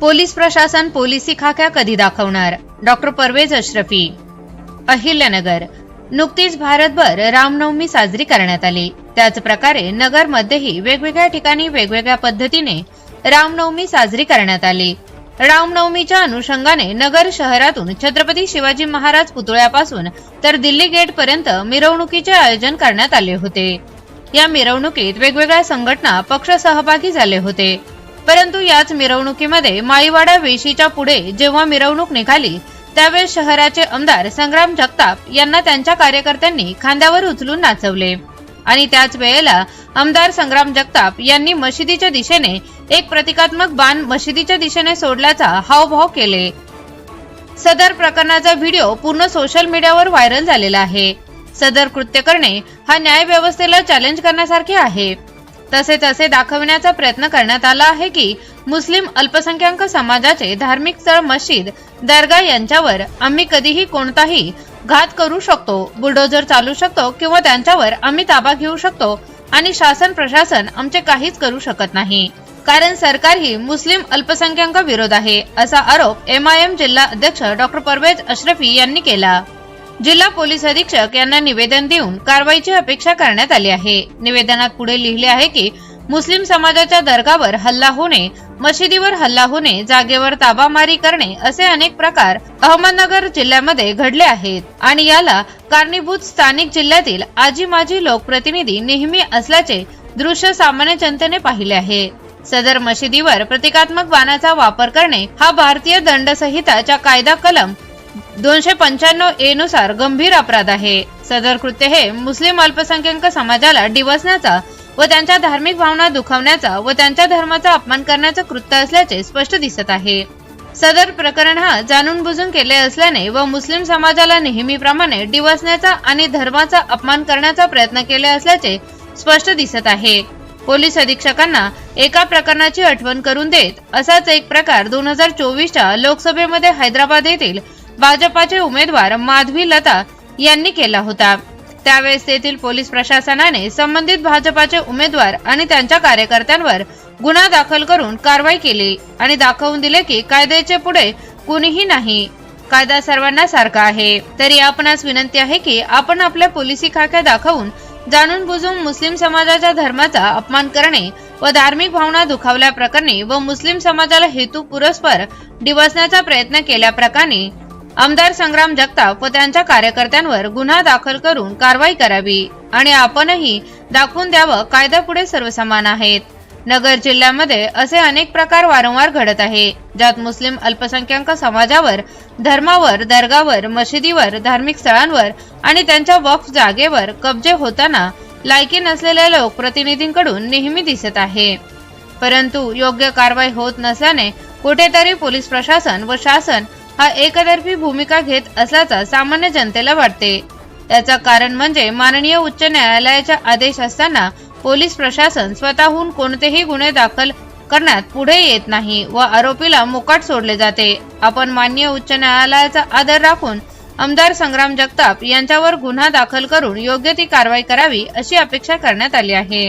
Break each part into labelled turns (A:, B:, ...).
A: Police प्रशासन policy खाक्या कधी दाखवणार? डॉक्टर परवेज अशरफी. अहिल्यानगर. नुकतीच भारतभर रामनवमी साजरी करण्यात आली। त्याच प्रकारे नगरमध्येही वेगवेगळ्या ठिकाणी वेगवेगळ्या पद्धतीने रामनवमी साजरी करण्यात आली। रामनवमीच्या अनुषंगाने नगर शहरातून छत्रपती शिवाजी महाराज पुतळ्यापासून तर दिल्ली गेट पर्यंत मिरवणुकीचे आयोजन करण्यात आले होते। या मिरवणुकीत वेगवेगळ्या संघटना पक्ष सहभागी झाले होते, परंतु याच मिरवणुकीमध्ये माळीवाडा वेशीच्या पुढे जेव्हा मिरवणूक निघाली त्यावेळेस शहराचे आमदार संग्राम जगताप यांना त्यांच्या कार्यकर्त्यांनी खांद्यावर उचलून नाचवले आणि त्याच वेळेला आमदार संग्राम जगताप यांनी मशिदीच्या दिशेने एक प्रतिकात्मक बाण मशिदीच्या दिशेने सोडल्याचा हावभाव केले। सदर प्रकरणाचा व्हिडिओ पूर्ण सोशल मीडियावर व्हायरल झालेला आहे। सदर कृत्य करणे हा न्याय व्यवस्थेला चॅलेंज करण्यासारखे आहे। तसेच असे दाखवण्याचा प्रयत्न करण्यात आला आहे की मुस्लिम अल्पसंख्याक समाजाचे धार्मिक स्थळ मस्जिद दर्गा यांच्यावर आम्ही कधीही कोणताही घात करू शकतो, बुलडोजर चालू शकतो किंवा त्यांच्यावर आम्ही ताबा घेऊ शकतो आणि शासन प्रशासन आमचे काहीच करू शकत नाही, कारण सरकार ही मुस्लिम अल्पसंख्याक विरोध आहे, असा आरोप MIM जिल्हा अध्यक्ष डॉक्टर परवेज अशरफी यांनी केला। जिल्हा पोलीस अधीक्षक यांना निवेदन देऊन कारवाईची अपेक्षा करण्यात आली आहे। निवेदनात पुढे लिहिले आहे की मुस्लिम समाजाच्या दर्गावर हल्ला होणे, मशिदीवर हल्ला होणे, जागेवर ताबामारी करणे असे अनेक प्रकार अहमदनगर जिल्ह्यामध्ये घडले आहेत आणि याला कारणीभूत स्थानिक जिल्ह्यातील आजी माजी लोकप्रतिनिधी नेहमी असल्याचे दृश्य सामान्य जनतेने पाहिले आहे। सदर मशिदीवर प्रतिकात्मक बाणाचा वापर करणे हा भारतीय दंड संहिताच्या कायदा कलम 295A नुसार गंभीर अपराध आहे। सदर कृत्य हे मुस्लिम अल्पसंख्याक समाजाला डिवचण्याचा व त्यांच्या धार्मिक भावना दुखावण्याचा व त्यांच्या धर्माचा अपमान करण्याचे कृत्य असल्याचे स्पष्ट दिसत आहे। सदर प्रकरण हा जाणून बुजून केले असल्याने व मुस्लिम समाजाला नेहमीप्रमाणे डिवचण्याचा आणि धर्माचा अपमान करण्याचा प्रयत्न केले असल्याचे स्पष्ट दिसत आहे। पोलीस अधीक्षकांना एका प्रकरणाची आठवण करून देत असाच एक प्रकार 2024च्या लोकसभेमध्ये हैदराबाद येथील भाजपाचे उमेदवार माधवी लता यांनी केला होता। त्यावेळेस तेथील पोलीस प्रशासनाने संबंधित भाजपाचे उमेदवार आणि त्यांच्या कार्यकर्त्यांवर गुन्हा दाखल करून कारवाई केली आणि दाखवून दिले की कायद्याचे पुढे कुणीही नाही, कायदा सर्वांना सारखा आहे। तरी आपणास विनंती आहे की आपण आपल्या पोलिसी खाक्या दाखवून जाणून बुजून मुस्लिम समाजाच्या धर्माचा अपमान करणे व धार्मिक भावना दुखावल्या प्रकरणी व मुस्लिम समाजाला हेतू पुरस्पर डिवचण्याचा प्रयत्न केल्या प्रकरणी आमदार संग्राम जगताप व त्यांच्या कार्यकर्त्यांवर गुन्हा दाखल करून कारवाई करावी आणि आपणही दाखवून द्यावं कायदा पुढे सर्व समान आहेत। नगर जिल्ह्यामध्ये असे अनेक प्रकार वारंवार घडत आहे, ज्यात मुस्लिम अल्पसंख्याक समाजावर धर्मावर, दर्गावर, मशिदीवर, धार्मिक स्थळांवर आणि त्यांच्या वक्फ जागेवर कब्जे होताना लायकी नसलेल्या लोकप्रतिनिधींकडून नेहमी दिसत आहे, परंतु योग्य कारवाई होत नसल्याने कुठेतरी पोलीस प्रशासन व शासन हा एकतर्फी भूमिका घेत असल्याचा सामान्य जनतेला वाटते। याचा कारण म्हणजे माननीय उच्च न्यायालयाचा आदेश असताना पोलीस प्रशासन स्वतःहून कोणतेही गुन्हे दाखल करण्यात पुढे येत नाही व आरोपीला मोकाट सोडले जाते। आपण माननीय उच्च न्यायालयाचा आदर राखून आमदार संग्राम जगताप यांच्यावर गुन्हा दाखल करून योग्य ती कारवाई करावी अशी अपेक्षा करण्यात आली आहे।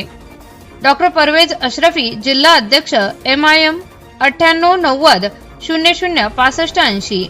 A: डॉक्टर परवेज अशरफी, जिल्हा अध्यक्ष MIM 9890 00 6580।